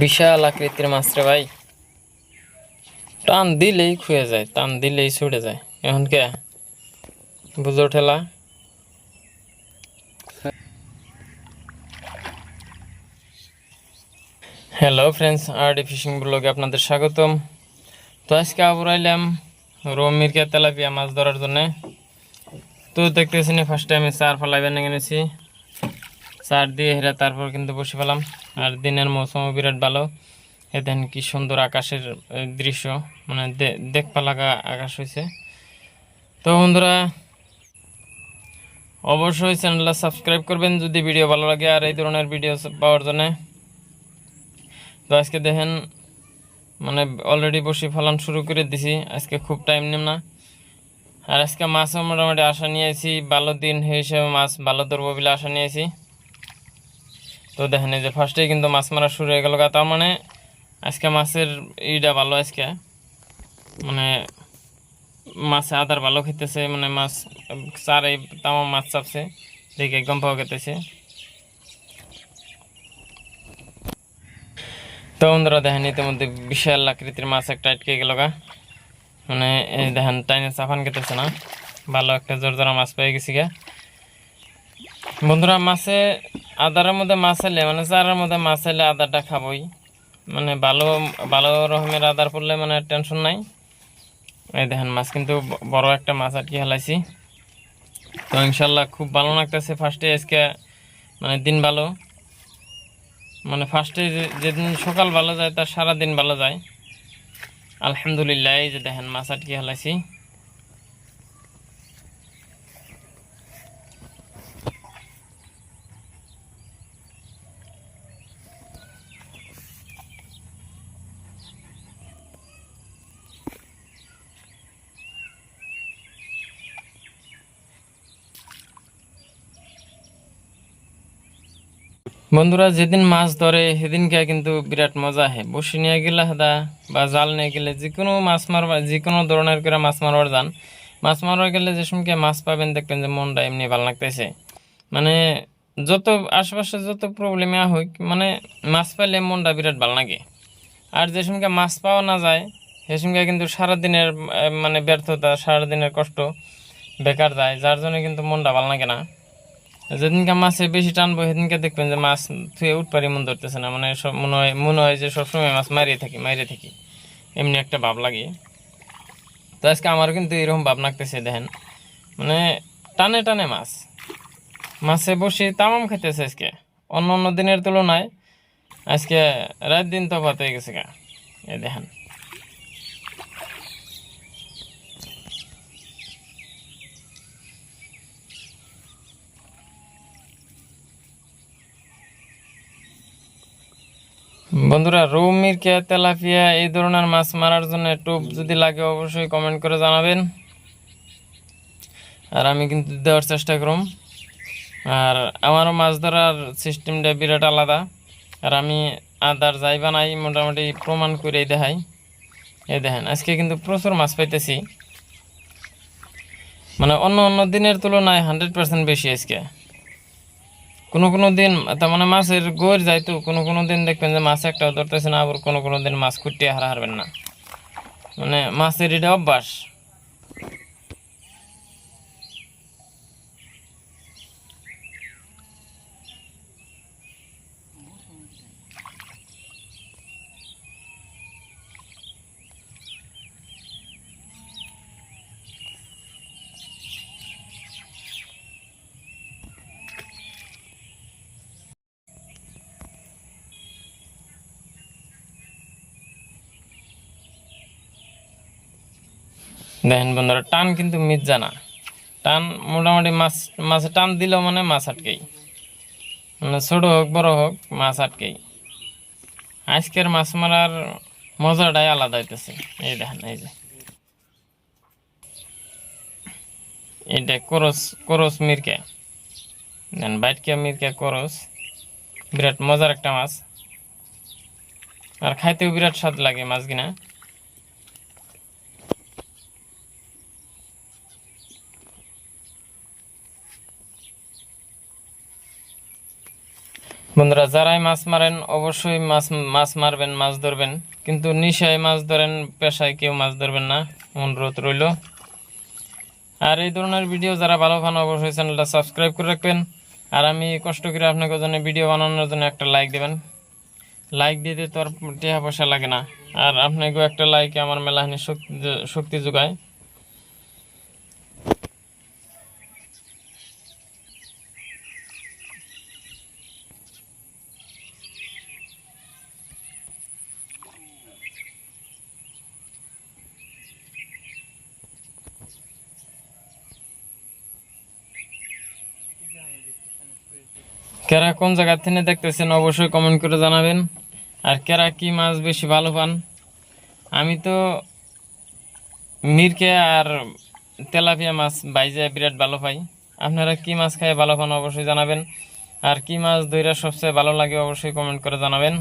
বিশাল আকৃতির মাছ রে ভাই, টান দিলেই খুঁয়ে যায়, টান দিলেই ছুটে যায়। এখন কে বুঝো ঠেলা। হ্যালো ফ্রেন্ডস, আরডি ফিশিং ব্লগে আপনাদের স্বাগতম। তো আজকে আবার আইলাম রুম মিরকা তেলাপিয়া মাছ ধরার জন্য। তো দেখতেছি ফার্স্ট টাইমে চার ফালাইবার এনেছি, চার দিয়ে হেরা তারপর কিন্তু বসে পেলাম। আর দিনের মৌসুমও বিরাট ভালো। এ দেখেন কি সুন্দর আকাশের দৃশ্য, মানে দেখপা লাগা আকাশ হয়েছে। তো বন্ধুরা অবশ্যই চ্যানেলটা সাবস্ক্রাইব করবেন যদি ভিডিও ভালো লাগে আর এই ধরনের ভিডিও পাওয়ার জন্য। তো আজকে দেখেন মানে অলরেডি বসে ফলান শুরু করে দিছি, আজকে খুব টাইম নেম না। আর আজকে মাছও মোটামুটি আশা নিয়েছি, ভালো দিন হিসেবে মাছ ভালো ধরবো বলে আশা নিয়েছি। তো দেখেন এই যে ফার্স্টেই কিন্তু মাছ মারা শুরু হয়ে গেল। তার মানে আজকে মাছের ইটা ভালো, আজকে মানে মাছে আদার ভালো খেতেছে, মানে মাছ চার এই তামা মাছ চাপছে দেখে একদম পাওয়া খেতেছে। তো বন্ধুরা দেখেন ইতিমধ্যে বিশাল আকৃতির মাছ একটা আটকে গেল গা, মানে এই দেখেন টাইনে চাফান খেতেছে না, ভালো একটা জোরজোরা মাছ পেয়ে গেছি গা। বন্ধুরা মাছে আদারের মধ্যে মাছ এলে মানে চারের মধ্যে মাছ এলে আদারটা খাবই, মানে ভালো ভালো রকমের আদার পড়লে মানে টেনশন নাই। এই দেখেন মাছ কিন্তু বড় একটা মাছ আটকে হেলাইছি। তো ইনশাল্লাহ খুব ভালো লাগতেছে ফার্স্টে আজকে, মানে দিন ভালো, মানে ফার্স্টে যেদিন সকাল ভালো যায় তার সারা দিন ভালো যায়। আলহামদুলিল্লাহ এই যে দেখেন মাছ আটকে হেলাইছি। বন্ধুরা যেদিন মাছ ধরে সেদিনকে কিন্তু বিরাট মজা হয়। বসে নিয়ে গেলে হাদা বা জাল নিয়ে গেলে যে কোনো মাছ মারবা, যে কোনো ধরনের করে মাছ মারবার যান, মাছ মারবার গেলে যে সময় মাছ পাবেন দেখবেন যে মনটা এমনি ভালো লাগতেছে। মানে যত আশেপাশে যত প্রবলেমে হোক, মানে মাছ পাইলে মনটা বিরাট ভালো লাগে। আর যে সময় মাছ পাওয়া না যায় সে সময় কিন্তু সারাদিনের মানে ব্যর্থতা, সারাদিনের কষ্ট বেকার যায়, যার জন্য কিন্তু মনটা ভালো লাগে না। যেদিনকে মাছে বেশি টানবো সেদিনকে দেখবেন যে মাছ থুয়ে উঠপারি মন ধরতেছে না, মানে সব মনে হয় যে সবসময় মাছ মারিয়ে থাকি এমনি একটা ভাব লাগে। তো আজকে আমারও কিন্তু এরকম ভাব লাগতেছে দেখেন, মানে টানে টানে মাছে বসে তামাম খাইতেছে আজকে। অন্য অন্য দিনের তুলনায় আজকে রাত দিন তফাৎ হয়ে গেছে গা। এই দেখেন বন্ধুরা, রৌ মিরকা তেলাপিয়া এই ধরনের মাছ মারার জন্য টোপ যদি লাগে অবশ্যই কমেন্ট করে জানাবেন, আর আমি কিন্তু দেওয়ার চেষ্টা করুম। আর আমারও মাছ ধরার সিস্টেমটা বিরাট আলাদা, আর আমি আদার যাই বানাই মোটামুটি প্রমাণ করে দেখাই। এই দেখেন আজকে কিন্তু প্রচুর মাছ পাইতেছি, মানে অন্য অন্য দিনের তুলনায় 100% বেশি আজকে। কোনো কোনো দিন তার মানে মাছের গোর যাইতো, কোনো কোনো দিন দেখবেন যে মাছ একটাও ধরতেছে না, আবার কোনো কোনো দিন মাছ খুঁটিয়ে হারবেন না, মানে মাছের এটা অভ্যাস। দেখেন বন্ধুরা টান কিন্তু মিট জানা, টান মোটামুটি মাছে টান দিলেও মানে মাছ আটকেই, মানে ছোট হোক বড় হোক মাছ আটকেই। আজকের মাছ মারার মজাটাই আলাদা হইতেছে। এই দেখেন এই যে এইটা করস করস মিরকা, দেন বাইটকা মিরকা করস, বিরাট মজার একটা মাছ, আর খাইতেও বিরাট স্বাদ লাগে মাছ কিনা। বন্ধুরা যারাই মাছ মারেন অবশ্যই মাছ মারবেন, মাছ ধরবেন, কিন্তু নিশায় মাছ ধরেন, পেশায় কেউ মাছ ধরবেন না, অনুরোধ রইল। আর এই ধরনের ভিডিও যারা ভালো পান অবশ্যই চ্যানেলটা সাবস্ক্রাইব করে রাখবেন। আর আমি কষ্ট করে আপনাকে জন্য ভিডিও বানানোর জন্য একটা লাইক দেবেন। লাইক দিতে তো আর টাকা পয়সা লাগে না, আর আপনাকেও একটা লাইকে আমার মেলাহানি শক্তি যোগায়। কারা কোন জায়গা থেকে দেখতেছেন অবশ্যই কমেন্ট করে জানাবেন। আর কারা কি মাছ বেশি ভালো পান। আমি তো মিরকে আর তেলাপিয়া মাছ বাইজে বিরাট ভালো পাই। আপনারা কি মাছ খায় ভালো পান অবশ্যই জানাবেন। আর কি মাছ ধইরা সবচেয়ে ভালো লাগে অবশ্যই কমেন্ট করে জানাবেন।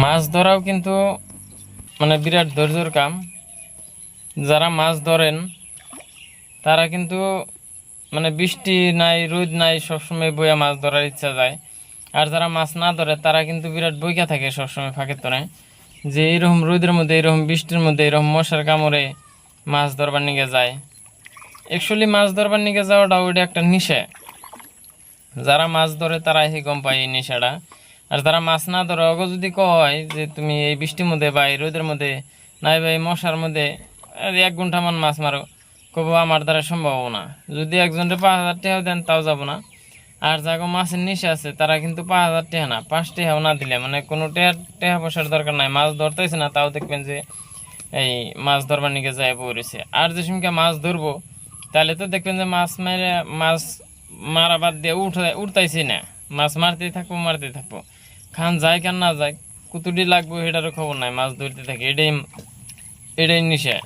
মাছ ধরাও কিন্তু মানে বিরাট ধৈর্যের কাম। যারা মাছ ধরেন তারা কিন্তু মানে বৃষ্টি নাই, রোদ নাই, সবসময় বইয়া মাছ ধরার ইচ্ছা যায়। আর যারা মাছ না ধরে তারা কিন্তু বিরাট বইকা থাকে সবসময় ফাঁকের তনে, যে এইরকম রোদের মধ্যে, এইরকম বৃষ্টির মধ্যে, এরকম মশার কামড়ে মাছ ধরবার নিগে যায়। অ্যাকচুয়ালি মাছ ধরবার নিগে যাওয়াটা ওইটা একটা নেশা। যারা মাছ ধরে তারা এই গম পায় এই নেশাটা। আর যারা মাছ না ধরে অগ যদি কয় যে তুমি এই বৃষ্টির মধ্যে বা এই রোদের মধ্যে নাই বা এই মশার মধ্যে 1 ঘন্টা মান মাছ মারো, কব আমার দ্বারা সম্ভব না। যদি একজনের 5,000 টাকাও দেন তাও যাব না। আর যাগো মাছের নেশা আছে তারা কিন্তু 5,000 টাকা না, 5 টাকাও না দিলে মানে কোনো টাকা পয়সার দরকার নাই, মাছ ধরতেছে না তাও দেখবেন যে এই মাছ ধরবার নিকে যায় পড়েছে। আর যে সময় মাছ ধরবো তাহলে তো দেখবেন যে মাছ মারা বাদ দিয়ে উঠতাইছি না, মাছ মারতেই থাকবো। খান যায় কেন না যায়, কুতুটি লাগবো এটারও খবর নাই, মাছ ধরতে থাকি, এটাই নেশা।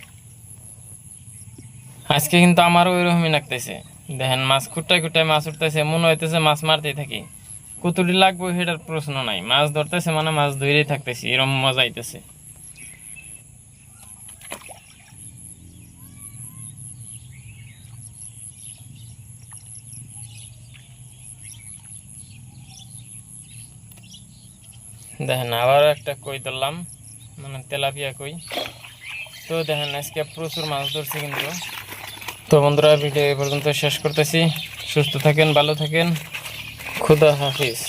আজকে কিন্তু আমারও ওইরকমই লাগতেছে। দেখেন মাছ খুঁটায় মাছ উঠতেছে, মনে হইতেছে মাছ মারতেই থাকি, কুতুটি লাগবো সেটার প্রশ্ন নাই, মাছ ধরতেছে মানে মাছ ধরেই থাকতেছি, এরকম মজা আইতেছে। দেখেন আবারও একটা কই ধরলাম, মানে তেলাপিয়া কই। তো দেখেন আজকে প্রচুর মাছ ধরছি কিন্তু। তো বন্ধুরা ভিডিও এই পর্যন্ত শেষ করতেছি। সুস্থ থাকেন, ভালো থাকেন, খুদা হাফিজ।